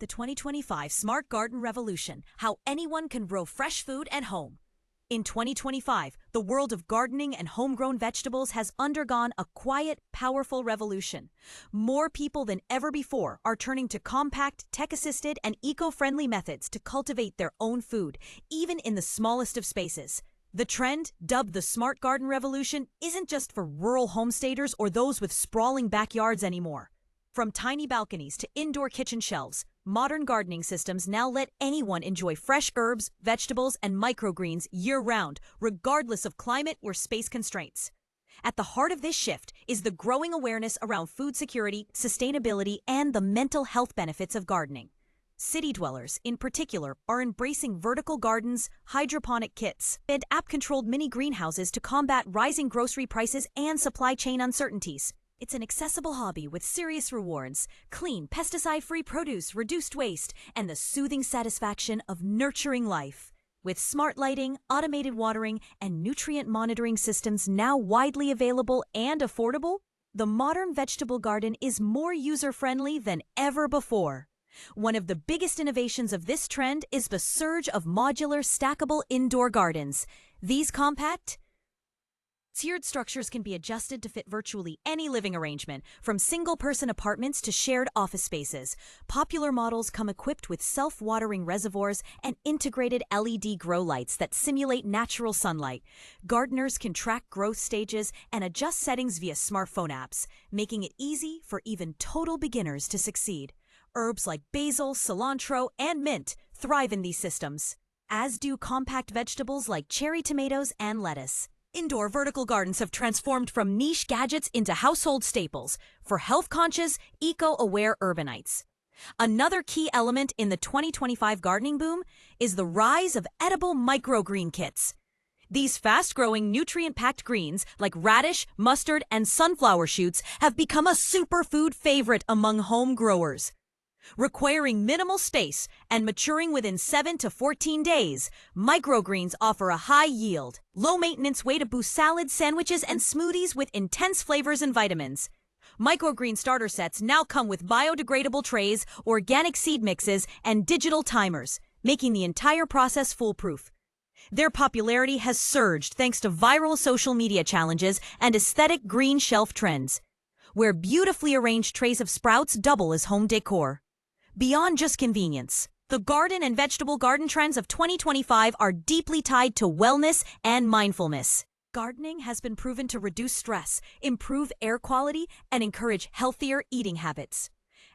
The 2025 Smart Garden Revolution: How Anyone Can Grow Fresh Food at Home. In 2025, the world of gardening and homegrown vegetables has undergone a quiet, powerful revolution. More people than ever before are turning to compact, tech-assisted, and eco-friendly methods to cultivate their own food, even in the smallest of spaces. The trend, dubbed the Smart Garden Revolution, isn't just for rural homesteaders or those with sprawling backyards anymore. From tiny balconies to indoor kitchen shelves, modern gardening systems now let anyone enjoy fresh herbs, vegetables, and microgreens year-round, regardless of climate or space constraints. At the heart of this shift is the growing awareness around food security, sustainability, and the mental health benefits of gardening. City dwellers, in particular, are embracing vertical gardens, hydroponic kits, and app-controlled mini greenhouses to combat rising grocery prices and supply chain uncertainties. It's an accessible hobby with serious rewards: clean, pesticide-free produce, reduced waste, and the soothing satisfaction of nurturing life. With smart lighting, automated watering, and nutrient monitoring systems now widely available and affordable, the modern vegetable garden is more user-friendly than ever before. One of the biggest innovations of this trend is the surge of modular, stackable indoor gardens. These compact, tiered structures can be adjusted to fit virtually any living arrangement, from single-person apartments to shared office spaces. Popular models come equipped with self-watering reservoirs and integrated LED grow lights that simulate natural sunlight. Gardeners can track growth stages and adjust settings via smartphone apps, making it easy for even total beginners to succeed. Herbs like basil, cilantro, and mint thrive in these systems, as do compact vegetables like cherry tomatoes and lettuce. Indoor vertical gardens have transformed from niche gadgets into household staples for health-conscious, eco-aware urbanites. Another key element in the 2025 gardening boom is the rise of edible microgreen kits. These fast-growing, nutrient-packed greens like radish, mustard, and sunflower shoots have become a superfood favorite among home growers. Requiring minimal space and maturing within 7 to 14 days, microgreens offer a high-yield, low-maintenance way to boost salads, sandwiches, and smoothies with intense flavors and vitamins. Microgreen starter sets now come with biodegradable trays, organic seed mixes, and digital timers, making the entire process foolproof. Their popularity has surged thanks to viral social media challenges and aesthetic green shelf trends, where beautifully arranged trays of sprouts double as home decor. Beyond just convenience, the garden and vegetable garden trends of 2025 are deeply tied to wellness and mindfulness. Gardening has been proven to reduce stress, improve air quality, and encourage healthier eating habits.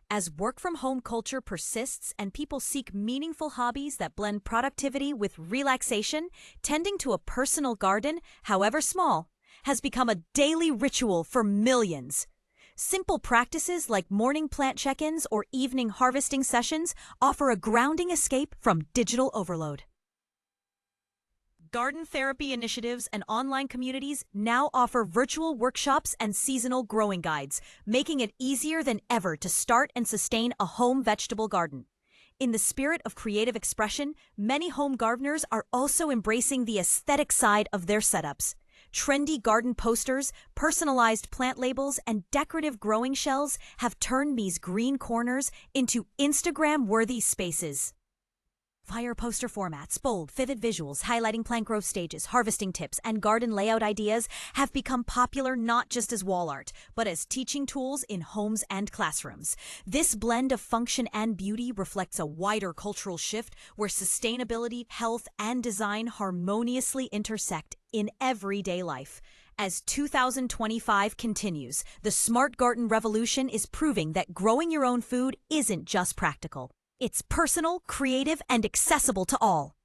As work-from-home culture persists and people seek meaningful hobbies that blend productivity with relaxation, tending to a personal garden, however small, has become a daily ritual for millions. Simple practices like morning plant check-ins or evening harvesting sessions offer a grounding escape from digital overload. Garden therapy initiatives and online communities now offer virtual workshops and seasonal growing guides, making it easier than ever to start and sustain a home vegetable garden. In the spirit of creative expression, many home gardeners are also embracing the aesthetic side of their setups. Trendy garden posters, personalized plant labels, and decorative growing shells have turned these green corners into Instagram-worthy spaces. Fire poster formats, bold, vivid visuals highlighting plant growth stages, harvesting tips, and garden layout ideas have become popular not just as wall art, but as teaching tools in homes and classrooms. This blend of function and beauty reflects a wider cultural shift where sustainability, health, and design harmoniously intersect in everyday life. As 2025 continues, the smart garden revolution is proving that growing your own food isn't just practical. It's personal, creative, and accessible to all.